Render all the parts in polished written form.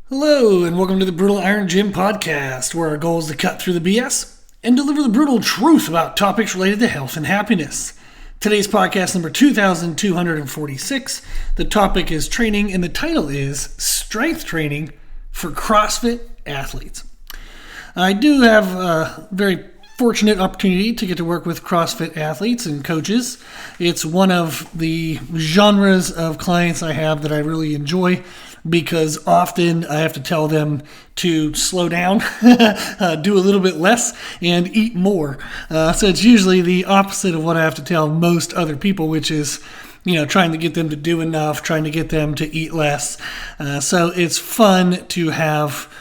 Hello, and welcome to the Brutal Iron Gym podcast, where our goal is to cut through the BS and deliver the brutal truth about topics related to health and happiness. Today's podcast number 2246. The topic is training, and the title is Strength Training for CrossFit Athletes. I do have a very fortunate opportunity to get to work with CrossFit athletes and coaches. It's one of the genres of clients I have that I really enjoy, because often I have to tell them to slow down, do a little bit less, and eat more. So it's usually the opposite of what I have to tell most other people, which is, trying to get them to do enough, trying to get them to eat less. So it's fun to have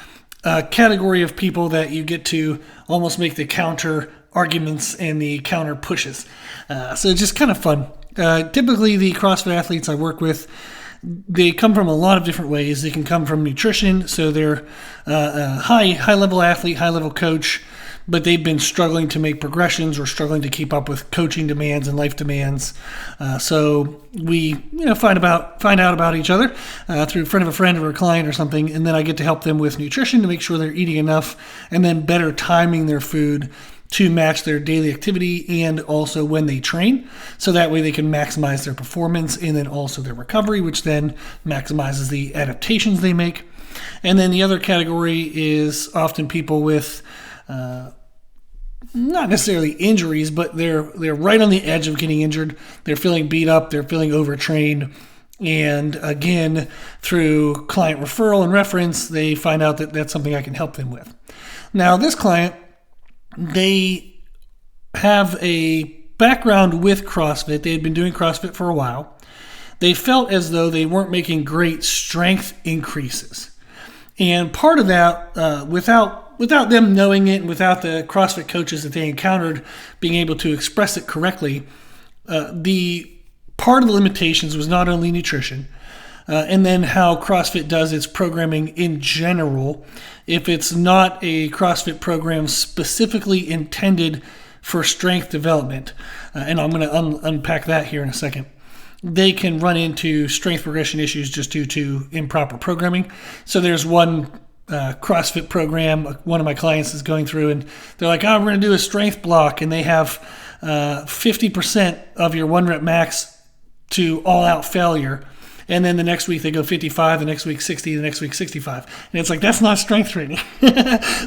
a category of people that you get to almost make the counter arguments and the counter pushes. So it's just kind of fun. Typically, the CrossFit athletes I work with, they come from a lot of different ways. They can come from nutrition, so they're a high-level athlete, high-level coach, but they've been struggling to make progressions or struggling to keep up with coaching demands and life demands. So we, find out about each other through a friend of a friend or a client or something, and then I get to help them with nutrition to make sure they're eating enough, and then better timing their food to match their daily activity and also when they train. So that way they can maximize their performance and then also their recovery, which then maximizes the adaptations they make. And then the other category is often people with not necessarily injuries, but they're right on the edge of getting injured. They're feeling beat up. They're feeling overtrained. And again, through client referral and reference, they find out that that's something I can help them with. Now, this client, they have a background with CrossFit. They had been doing CrossFit for a while. They felt as though they weren't making great strength increases. And part of that, without them knowing it and without the CrossFit coaches that they encountered being able to express it correctly, the part of the limitations was not only nutrition, and then how CrossFit does its programming in general. If it's not a CrossFit program specifically intended for strength development, and I'm going to unpack that here in a second, they can run into strength progression issues just due to improper programming. So there's one CrossFit program one of my clients is going through, and they're like, we're going to do a strength block, and they have 50% of your one rep max to all out failure. And then the next week they go 55, the next week 60, the next week 65. And it's like, that's not strength training.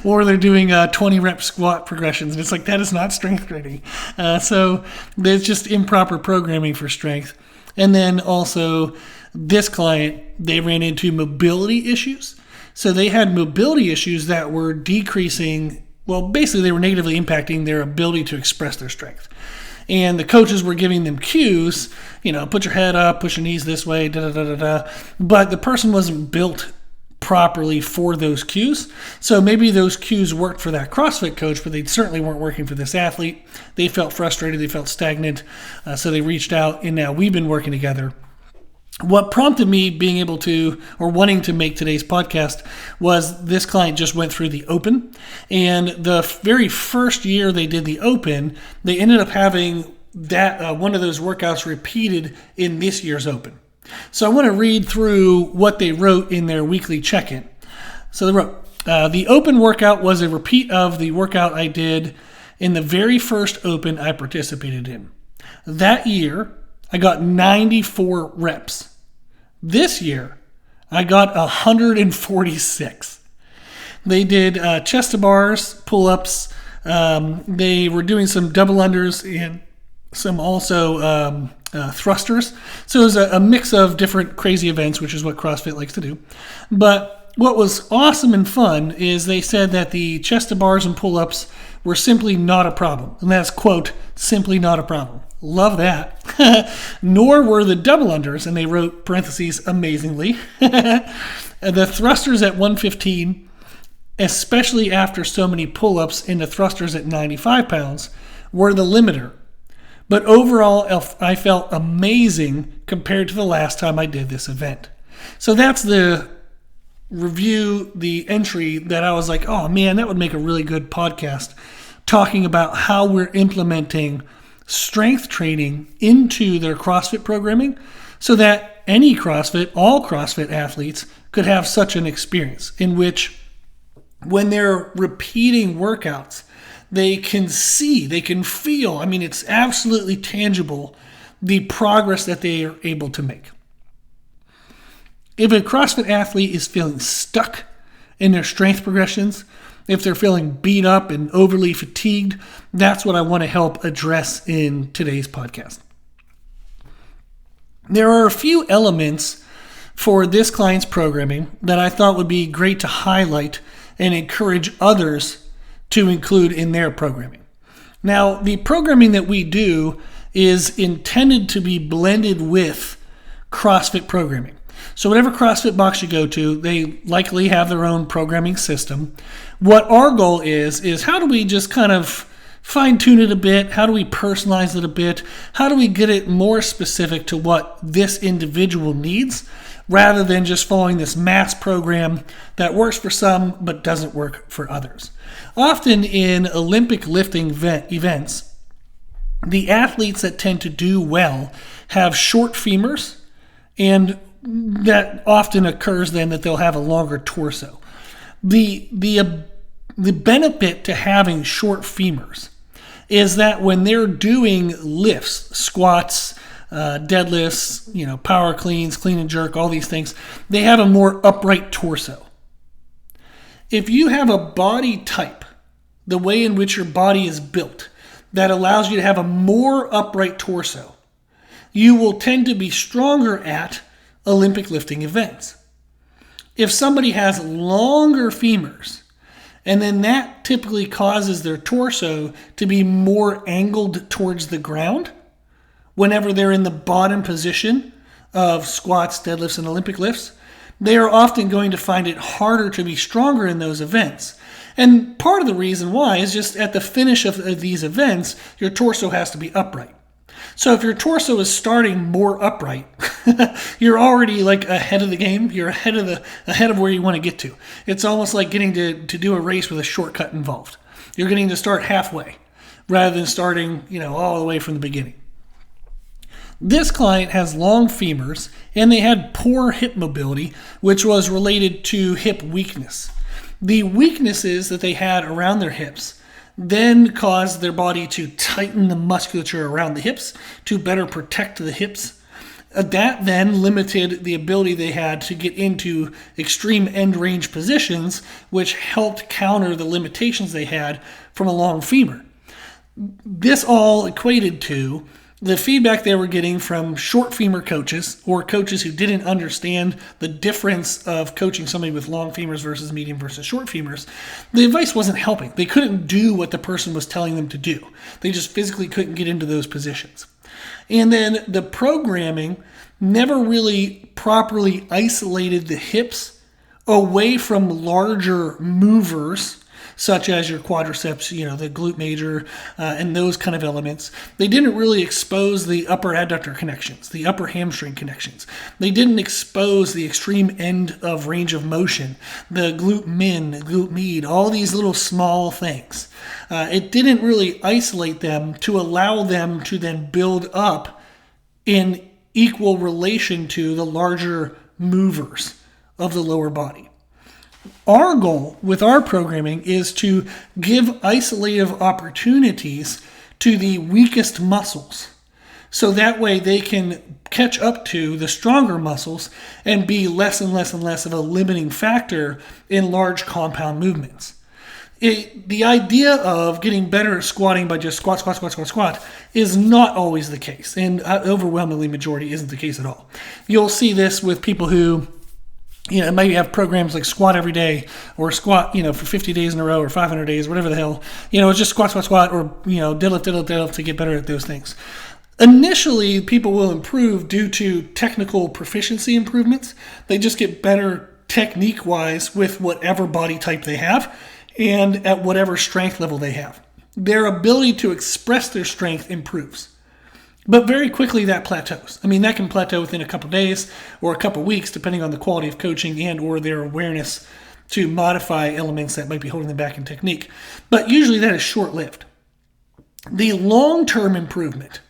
Or they're doing 20 rep squat progressions. And it's like, that is not strength training. So there's just improper programming for strength. And then also this client, they ran into mobility issues. So they had mobility issues that were decreasing. Well, basically they were negatively impacting their ability to express their strength. And the coaches were giving them cues, put your head up, push your knees this way, da-da-da-da-da. But the person wasn't built properly for those cues. So maybe those cues worked for that CrossFit coach, but they certainly weren't working for this athlete. They felt frustrated. They felt stagnant. So they reached out, and now we've been working together. What prompted me being able to, or wanting to make today's podcast, was this client just went through the Open. And the very first year they did the Open, they ended up having that one of those workouts repeated in this year's Open. So I want to read through what they wrote in their weekly check-in. So they wrote, the Open workout was a repeat of the workout I did in the very first Open I participated in. That year, I got 94 reps. This year, I got 146. They did chest to bars, pull-ups. They were doing some double unders and some also thrusters. So it was a mix of different crazy events, which is what CrossFit likes to do. But what was awesome and fun is they said that the chest to bars and pull-ups were simply not a problem. And that's, quote, simply not a problem. Love that. Nor were the double unders, and they wrote parentheses, amazingly. The thrusters at 115, especially after so many pull-ups, and the thrusters at 95 pounds were the limiter. But overall, I felt amazing compared to the last time I did this event. So that's the review, the entry that I was like, oh man, that would make a really good podcast, talking about how we're implementing strength training into their CrossFit programming so that any CrossFit, all CrossFit athletes could have such an experience in which when they're repeating workouts, they can see, they can feel, it's absolutely tangible, the progress that they are able to make. If a CrossFit athlete is feeling stuck in their strength progressions, if they're feeling beat up and overly fatigued, that's what I want to help address in today's podcast. There are a few elements for this client's programming that I thought would be great to highlight and encourage others to include in their programming. Now, the programming that we do is intended to be blended with CrossFit programming. So whatever CrossFit box you go to, they likely have their own programming system. What our goal is how do we just kind of fine-tune it a bit? How do we personalize it a bit? How do we get it more specific to what this individual needs, rather than just following this mass program that works for some but doesn't work for others? Often in Olympic lifting events, the athletes that tend to do well have short femurs, and that often occurs then that they'll have a longer torso. The benefit to having short femurs is that when they're doing lifts, squats, deadlifts, power cleans, clean and jerk, all these things, they have a more upright torso. If you have a body type, the way in which your body is built, that allows you to have a more upright torso, you will tend to be stronger at Olympic lifting events. If somebody has longer femurs, and then that typically causes their torso to be more angled towards the ground whenever they're in the bottom position of squats, deadlifts, and Olympic lifts, they are often going to find it harder to be stronger in those events. And part of the reason why is just at the finish of these events, your torso has to be upright. So if your torso is starting more upright, you're already like ahead of the game. You're ahead of where you want to get to. It's almost like getting to do a race with a shortcut involved. You're getting to start halfway rather than starting, all the way from the beginning. This client has long femurs and they had poor hip mobility, which was related to hip weakness. The weaknesses that they had around their hips then caused their body to tighten the musculature around the hips to better protect the hips. That then limited the ability they had to get into extreme end range positions, which helped counter the limitations they had from a long femur. This all equated to the feedback they were getting from short femur coaches, or coaches who didn't understand the difference of coaching somebody with long femurs versus medium versus short femurs. The advice wasn't helping. They couldn't do what the person was telling them to do. They just physically couldn't get into those positions. And then the programming never really properly isolated the hips away from larger movers, such as your quadriceps, the glute major, and those kind of elements. They didn't really expose the upper adductor connections, the upper hamstring connections. They didn't expose the extreme end of range of motion, the glute min, glute med, all these little small things. It didn't really isolate them to allow them to then build up in equal relation to the larger movers of the lower body. Our goal with our programming is to give isolative opportunities to the weakest muscles, so that way they can catch up to the stronger muscles and be less and less and less of a limiting factor in large compound movements. The idea of getting better at squatting by just squat is not always the case, and overwhelmingly majority isn't the case at all. You'll see this with people who maybe have programs like squat every day, or squat, for 50 days in a row or 500 days, whatever the hell. It's just squat, or, deadlift to get better at those things. Initially, people will improve due to technical proficiency improvements. They just get better technique-wise with whatever body type they have and at whatever strength level they have. Their ability to express their strength improves. But very quickly that plateaus. That can plateau within a couple days or a couple weeks, depending on the quality of coaching and or their awareness to modify elements that might be holding them back in technique. But usually that is short-lived. The long-term improvement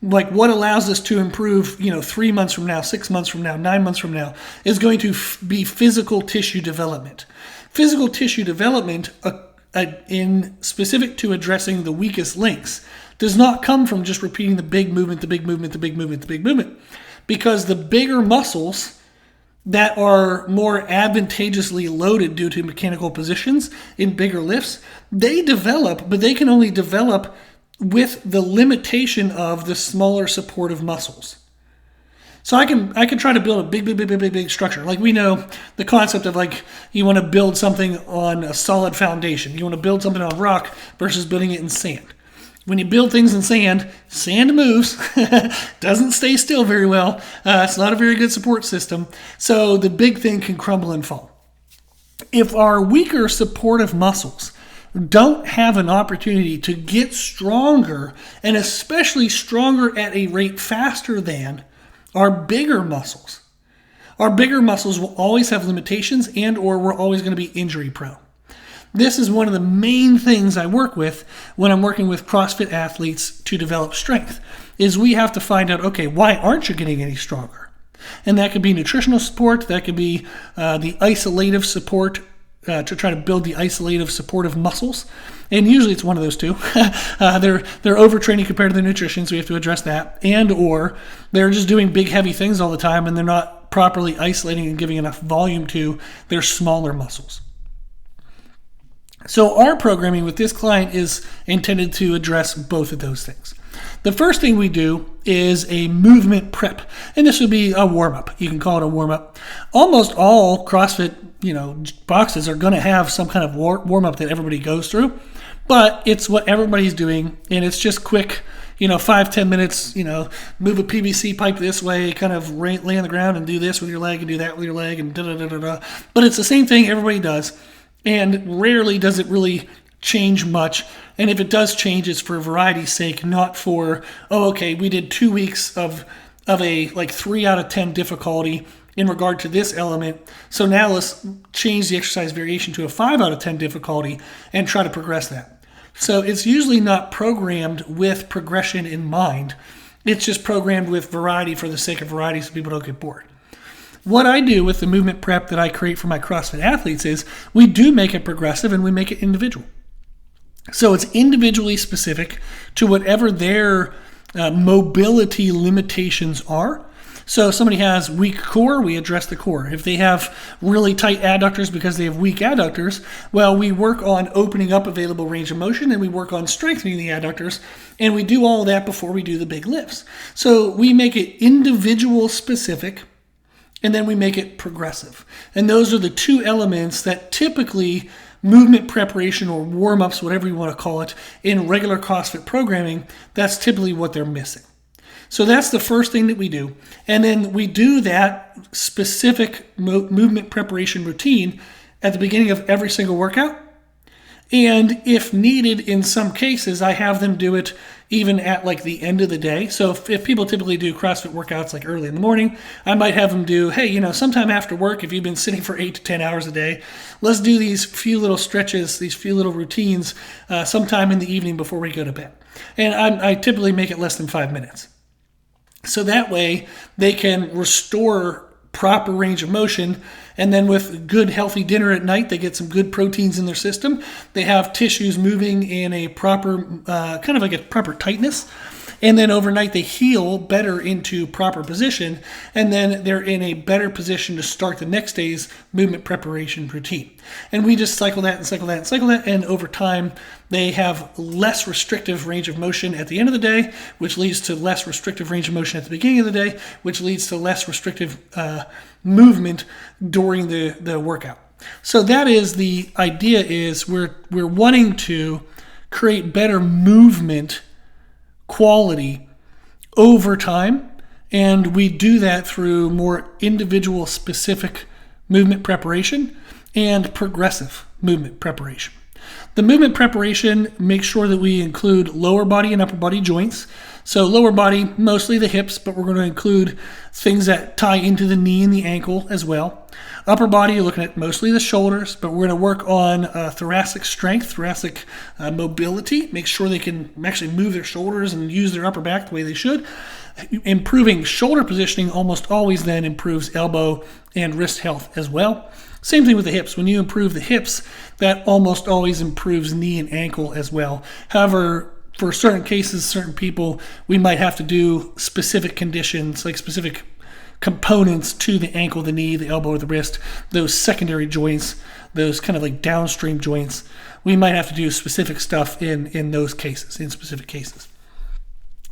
like what allows us to improve, 3 months from now, 6 months from now, 9 months from now, is going to be physical tissue development. Physical tissue development, in specific to addressing the weakest links, does not come from just repeating the big movement, the big movement, the big movement, the big movement. Because the bigger muscles that are more advantageously loaded due to mechanical positions in bigger lifts, they develop, but they can only develop with the limitation of the smaller supportive muscles. So I can try to build a big structure. Like we know the concept of like you want to build something on a solid foundation. You want to build something on rock versus building it in sand. When you build things in sand, sand moves, doesn't stay still very well. It's not a very good support system. So the big thing can crumble and fall. If our weaker supportive muscles don't have an opportunity to get stronger, and especially stronger at a rate faster than our bigger muscles will always have limitations and or we're always going to be injury prone. This is one of the main things I work with when I'm working with CrossFit athletes to develop strength, is we have to find out, okay, why aren't you getting any stronger? And that could be nutritional support, that could be the isolative support, to try to build the isolative supportive muscles. And usually it's one of those two. They're overtraining compared to their nutrition, so we have to address that. And or they're just doing big, heavy things all the time, and they're not properly isolating and giving enough volume to their smaller muscles. So our programming with this client is intended to address both of those things. The first thing we do is a movement prep, and this would be a warm-up. You can call it a warm-up. Almost all CrossFit, boxes are going to have some kind of warm-up that everybody goes through, but it's what everybody's doing, and it's just quick, 5-10 minutes, move a PVC pipe this way, kind of lay on the ground and do this with your leg and do that with your leg and da-da-da-da-da. But it's the same thing everybody does, and rarely does it really change much. And if it does change, it's for variety's sake, not for, we did 2 weeks of a 3 out of 10 difficulty in regard to this element. So now let's change the exercise variation to a 5 out of 10 difficulty and try to progress that. So it's usually not programmed with progression in mind. It's just programmed with variety for the sake of variety so people don't get bored. What I do with the movement prep that I create for my CrossFit athletes is we do make it progressive and we make it individual. So it's individually specific to whatever their mobility limitations are. So if somebody has weak core, we address the core. If they have really tight adductors because they have weak adductors, well, we work on opening up available range of motion and we work on strengthening the adductors, and we do all of that before we do the big lifts. So we make it individual specific, and then we make it progressive. And those are the two elements that typically movement preparation or warm-ups, whatever you want to call it, in regular CrossFit programming, that's typically what they're missing. So that's the first thing that we do. And then we do that specific movement preparation routine at the beginning of every single workout. And if needed, in some cases, I have them do it even at the end of the day. So if people typically do CrossFit workouts early in the morning, I might have them do, sometime after work, if you've been sitting for 8 to 10 hours a day, let's do these few little stretches, these few little routines sometime in the evening before we go to bed. And I typically make it less than 5 minutes. So that way they can restore proper range of motion, and then with good healthy dinner at night, they get some good proteins in their system. They have tissues moving in a proper, kind of like a proper tightness, and then overnight they heal better into proper position, and then they're in a better position to start the next day's movement preparation routine. And we just cycle that and cycle that and cycle that, and over time they have less restrictive range of motion at the end of the day, which leads to less restrictive range of motion at the beginning of the day, which leads to less restrictive movement during the workout. So that is the idea, is we're wanting to create better movement quality over time, and we do that through more individual specific movement preparation and progressive movement preparation. The movement preparation makes sure that we include lower body and upper body joints. So lower body, mostly the hips, but we're going to include things that tie into the knee and the ankle as well. Upper body, you're looking at mostly the shoulders, but we're going to work on thoracic strength, thoracic mobility, make sure they can actually move their shoulders and use their upper back the way they should. Improving shoulder positioning almost always then improves elbow and wrist health as well. Same thing with the hips. When you improve the hips, that almost always improves knee and ankle as well. However, for certain cases, certain people, we might have to do specific conditions, like specific components to the ankle, the knee, the elbow, or the wrist, those secondary joints, those kind of like downstream joints. We might have to do specific stuff in those cases, in specific cases.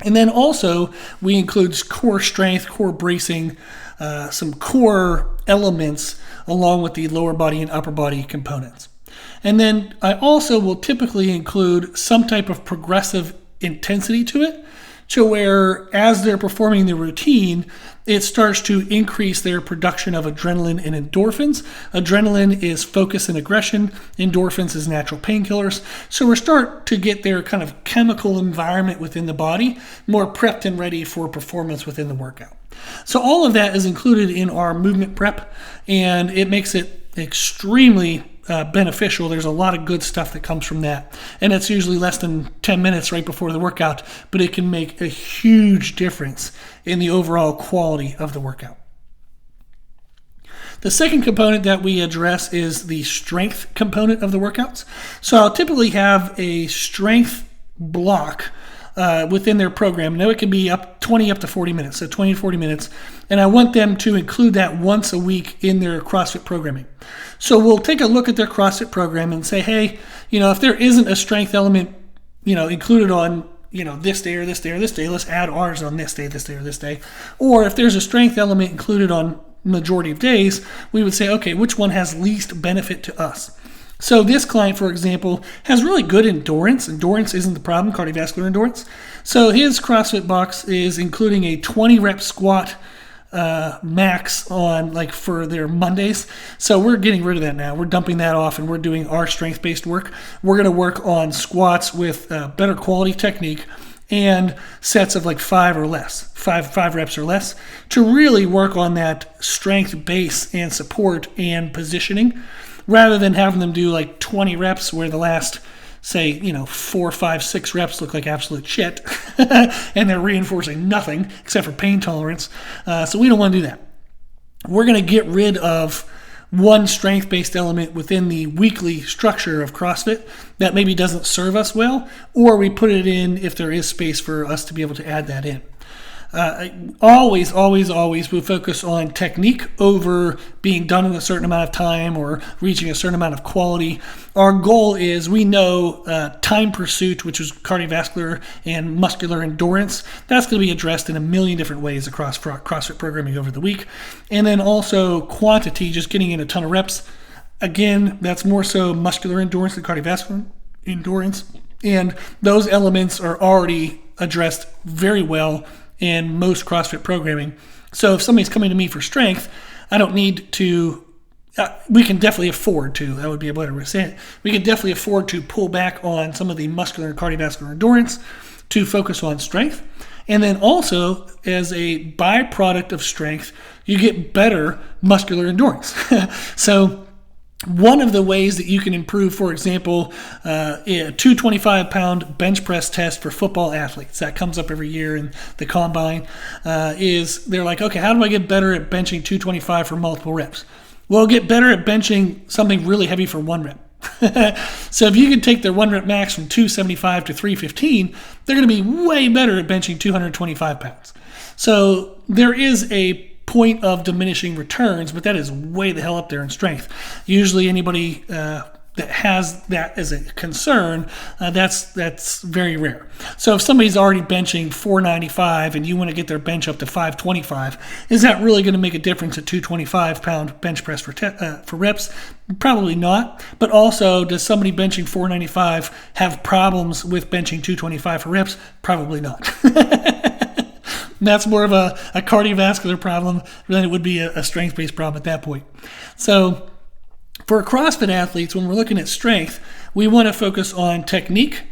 And then also, we include core strength, core bracing, some core elements along with the lower body and upper body components. And then I also will typically include some type of progressive intensity to it, to where as they're performing the routine, it starts to increase their production of adrenaline and endorphins. Adrenaline is focus and aggression. Endorphins is natural painkillers. So we're starting to get their kind of chemical environment within the body more prepped and ready for performance within the workout. So all of that is included in our movement prep, and it makes it extremely beneficial. There's a lot of good stuff that comes from that, and it's usually less than 10 minutes right before the workout, but it can make a huge difference in the overall quality of the workout. The second component that we address is the strength component of the workouts. So I'll typically have a strength block within their program. Now it can be up to 40 minutes, so 20 to 40 minutes, and I want them to include that once a week in their CrossFit programming. So we'll take a look at their CrossFit program and say, hey, if there isn't a strength element, included on, this day or this day or this day, let's add ours on this day or this day. Or if there's a strength element included on majority of days, we would say, okay, which one has least benefit to us? So this client, for example, has really good endurance. Endurance isn't the problem, cardiovascular endurance. So his CrossFit box is including a 20 rep squat max on for their Mondays. So we're getting rid of that now. We're dumping that off and we're doing our strength-based work. We're going to work on squats with better quality technique and sets of 5 or less, five reps or less, to really work on that strength base and support and positioning, rather than having them do 20 reps where the last, say, 4, 5, 6 reps look like absolute shit and they're reinforcing nothing except for pain tolerance. So we don't want to do that. We're going to get rid of one strength-based element within the weekly structure of CrossFit that maybe doesn't serve us well, or we put it in if there is space for us to be able to add that in. Always we focus on technique over being done in a certain amount of time or reaching a certain amount of quality. Our goal is, we know time pursuit, which is cardiovascular and muscular endurance. That's going to be addressed in a million different ways across CrossFit programming over the week. And then also quantity, just getting in a ton of reps. Again, that's more so muscular endurance than cardiovascular endurance. And those elements are already addressed very well in most CrossFit programming. So if somebody's coming to me for strength, I don't need to, we can definitely afford to, that would be a better way to say it, we can definitely afford to pull back on some of the muscular and cardiovascular endurance to focus on strength. And then also, as a byproduct of strength, you get better muscular endurance. So one of the ways that you can improve, for example, a 225-pound bench press test for football athletes that comes up every year in the combine, is they're like, okay, how do I get better at benching 225 for multiple reps? Well, get better at benching something really heavy for 1 rep. So if you can take their 1 rep max from 275 to 315, they're going to be way better at benching 225 pounds. So there is a point of diminishing returns, but that is way the hell up there in strength. Usually anybody that has that as a concern, that's very rare. So if somebody's already benching 495 and you want to get their bench up to 525, is that really going to make a difference at 225-pound bench press for reps? Probably not. But also, does somebody benching 495 have problems with benching 225 for reps? Probably not. That's more of a cardiovascular problem than it would be a strength-based problem at that point. So For CrossFit athletes, when we're looking at strength, we want to focus on technique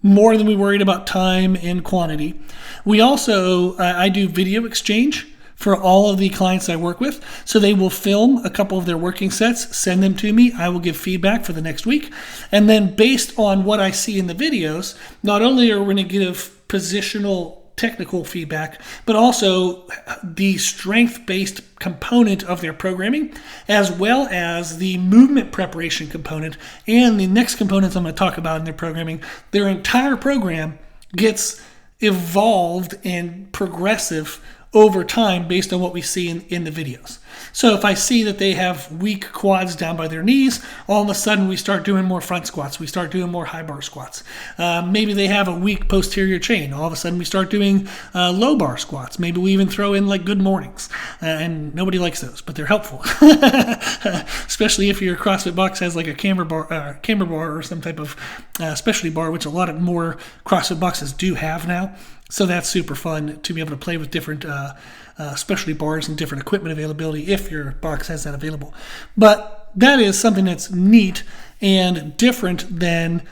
more than we worried about time and quantity. We also, I do video exchange for all of the clients I work with. So they will film a couple of their working sets, send them to me. I will give feedback for the next week. And then based on what I see in the videos, not only are we going to give positional technical feedback, but also the strength-based component of their programming, as well as the movement preparation component and the next components I'm going to talk about in their programming. Their entire program gets evolved and progressive over time based on what we see in the videos. So if I see that they have weak quads down by their knees, all of a sudden we start doing more front squats. We start doing more high bar squats. Maybe they have a weak posterior chain. All of a sudden we start doing low bar squats. Maybe we even throw in like good mornings. And nobody likes those, but they're helpful. Especially if your CrossFit box has like a camber bar or some type of specialty bar, which a lot of more CrossFit boxes do have now. So that's super fun to be able to play with different specialty bars and different equipment availability if your box has that available. But that is something that's neat and different than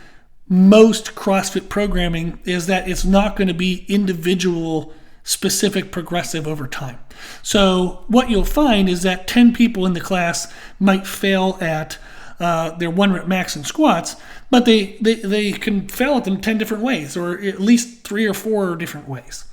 most CrossFit programming, is that it's not going to be individual, specific, progressive over time. So what you'll find is that 10 people in the class might fail at their 1 rep max in squats, but they can fail at them 10 different ways, or at least 3 or 4 different ways.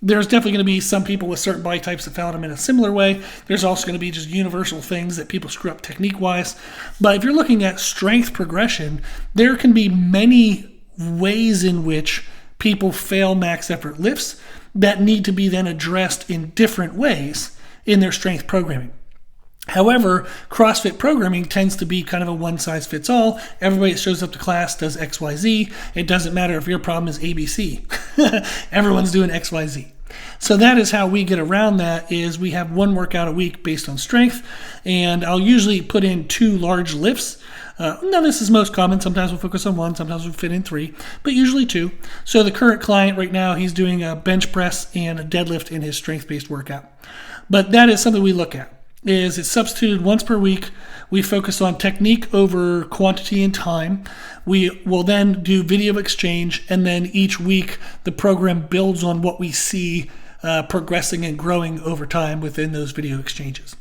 There's definitely going to be some people with certain body types that fail at them in a similar way. There's also going to be just universal things that people screw up technique-wise. But if you're looking at strength progression, there can be many ways in which people fail max effort lifts that need to be then addressed in different ways in their strength programming. However, CrossFit programming tends to be kind of a one-size-fits-all. Everybody that shows up to class does XYZ. It doesn't matter if your problem is ABC. Everyone's doing XYZ. So that is how we get around that, is we have 1 workout a week based on strength, and I'll usually put in 2 large lifts. Now, this is most common. Sometimes we'll focus on 1, sometimes we'll fit in 3, but usually 2. So the current client right now, he's doing a bench press and a deadlift in his strength-based workout. But that is something we look at. Is it's substituted once per week. We focus on technique over quantity and time. We will then do video exchange, and then each week the program builds on what we see progressing and growing over time within those video exchanges.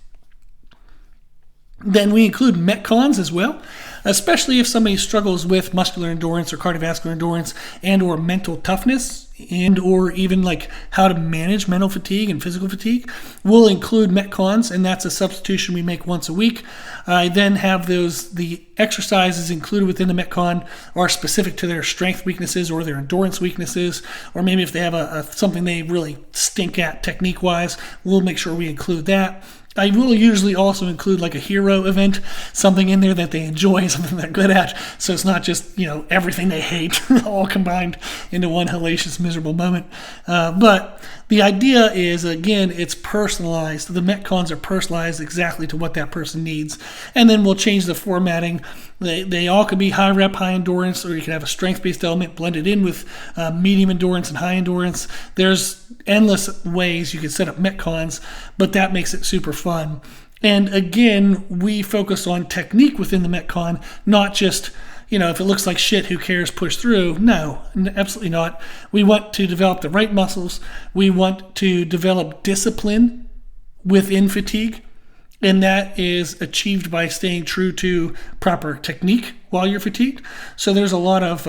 Then we include Metcons as well, especially if somebody struggles with muscular endurance or cardiovascular endurance and or mental toughness and or even like how to manage mental fatigue and physical fatigue. We'll include Metcons, and that's a substitution we make once a week. I then have the exercises included within the Metcon are specific to their strength weaknesses or their endurance weaknesses, or maybe if they have something they really stink at technique-wise, we'll make sure we include that. I will usually also include like a hero event, something in there that they enjoy, something they're good at. So it's not just, everything they hate all combined into one hellacious, miserable moment. But the idea is, again, it's personalized. The Metcons are personalized exactly to what that person needs. And then we'll change the formatting. They all could be high rep, high endurance, or you can have a strength-based element blended in with medium endurance and high endurance. There's endless ways you can set up Metcons, but that makes it super fun. And again, we focus on technique within the Metcon, not just, if it looks like shit, who cares, push through. No, absolutely not. We want to develop the right muscles. We want to develop discipline within fatigue. And that is achieved by staying true to proper technique while you're fatigued. So there's a lot of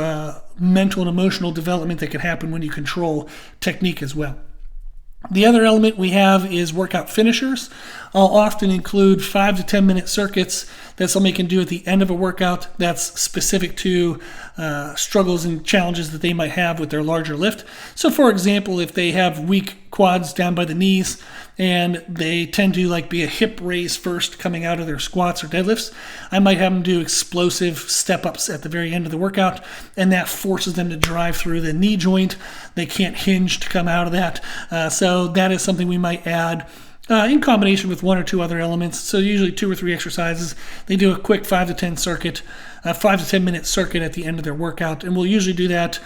mental and emotional development that can happen when you control technique as well. The other element we have is workout finishers. I'll often include 5 to 10 minute circuits that somebody can do at the end of a workout that's specific to struggles and challenges that they might have with their larger lift. So for example, if they have weak quads down by the knees and they tend to be a hip raise first coming out of their squats or deadlifts, I might have them do explosive step-ups at the very end of the workout, and that forces them to drive through the knee joint. They can't hinge to come out of that. So that is something we might add in combination with 1 or 2 other elements. So usually 2 or 3 exercises. They do a quick 5 to 10 minute circuit at the end of their workout, and we'll usually do that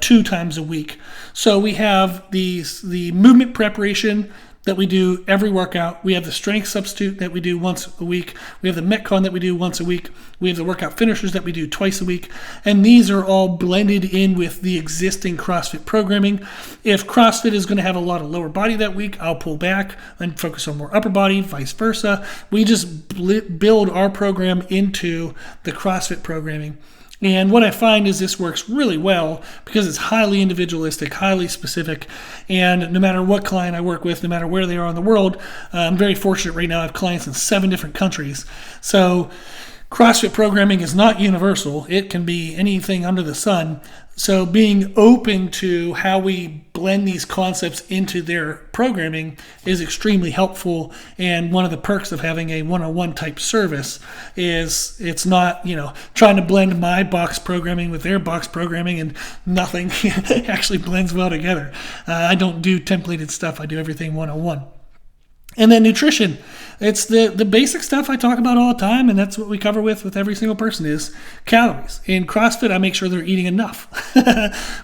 2 times a week. So we have the movement preparation that we do every workout. We have the strength substitute that we do once a week. We have the Metcon that we do once a week. We have the workout finishers that we do twice a week. And these are all blended in with the existing CrossFit programming. If CrossFit is going to have a lot of lower body that week, I'll pull back and focus on more upper body, vice versa. We just build our program into the CrossFit programming. And what I find is this works really well because it's highly individualistic, highly specific, and no matter what client I work with, no matter where they are in the world, I'm very fortunate right now. I have clients in 7 different countries. So CrossFit programming is not universal. It can be anything under the sun. So being open to how we blend these concepts into their programming is extremely helpful. And one of the perks of having a one-on-one type service is it's not, trying to blend my box programming with their box programming and nothing actually blends well together. I don't do templated stuff. I do everything one-on-one. And then nutrition. It's the basic stuff I talk about all the time, and that's what we cover with every single person is calories. In CrossFit, I make sure they're eating enough.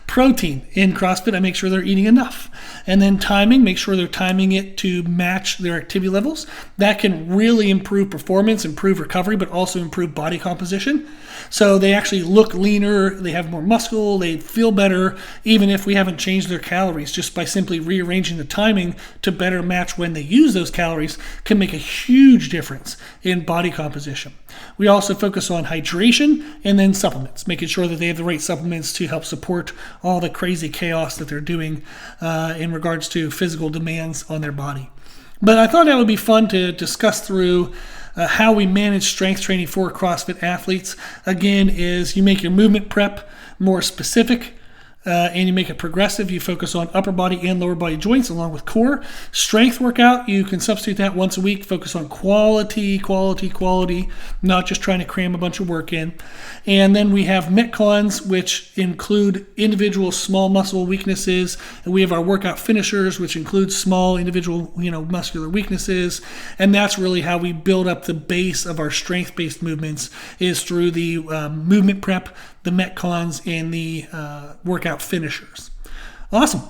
Protein. In CrossFit, I make sure they're eating enough. And then timing, make sure they're timing it to match their activity levels. That can really improve performance, improve recovery, but also improve body composition. So they actually look leaner, they have more muscle, they feel better, even if we haven't changed their calories, just by simply rearranging the timing to better match when they use those calories can make a huge difference in body composition. We also focus on hydration and then supplements, making sure that they have the right supplements to help support all the crazy chaos that they're doing in regards to physical demands on their body. But I thought that would be fun to discuss through how we manage strength training for CrossFit athletes. Again, is you make your movement prep more specific and you make it progressive. You focus on upper body and lower body joints along with core. Strength workout, you can substitute that once a week. Focus on quality, not just trying to cram a bunch of work in. And then we have Metcons, which include individual small muscle weaknesses. And we have our workout finishers, which include small individual, muscular weaknesses. And that's really how we build up the base of our strength-based movements is through the movement prep, the Metcons, and the workout finishers. Awesome.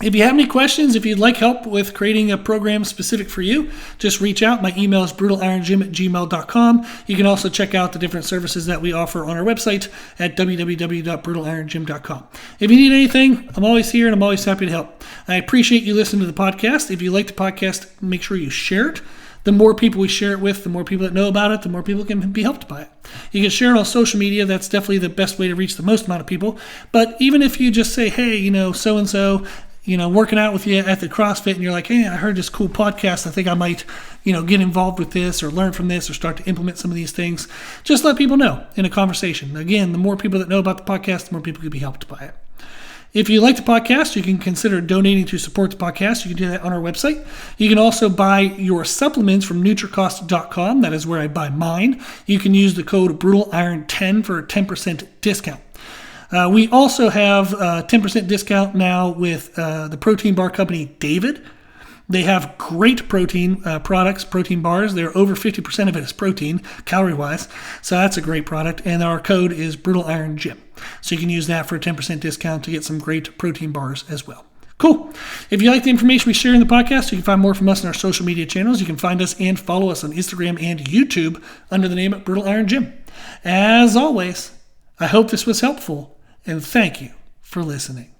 If you have any questions, if you'd like help with creating a program specific for you, just reach out. My email is brutalirongym@gmail.com. You can also check out the different services that we offer on our website at www.brutalirongym.com. If you need anything, I'm always here and I'm always happy to help. I appreciate you listening to the podcast. If you like the podcast, make sure you share it. The more people we share it with, the more people that know about it, the more people can be helped by it. You can share it on social media. That's definitely the best way to reach the most amount of people. But even if you just say, hey, so-and-so, working out with you at the CrossFit, and you're like, hey, I heard this cool podcast. I think I might, get involved with this or learn from this or start to implement some of these things. Just let people know in a conversation. Again, the more people that know about the podcast, the more people can be helped by it. If you like the podcast, you can consider donating to support the podcast. You can do that on our website. You can also buy your supplements from NutriCost.com. That is where I buy mine. You can use the code BrutalIron10 for a 10% discount. We also have a 10% discount now with the protein bar company David. They have great protein products, protein bars. They're over 50% of it is protein, calorie-wise. So that's a great product. And our code is BrutalIronGym. So you can use that for a 10% discount to get some great protein bars as well. Cool. If you like the information we share in the podcast, you can find more from us on our social media channels. You can find us and follow us on Instagram and YouTube under the name of Brutal Iron Gym. As always, I hope this was helpful, and thank you for listening.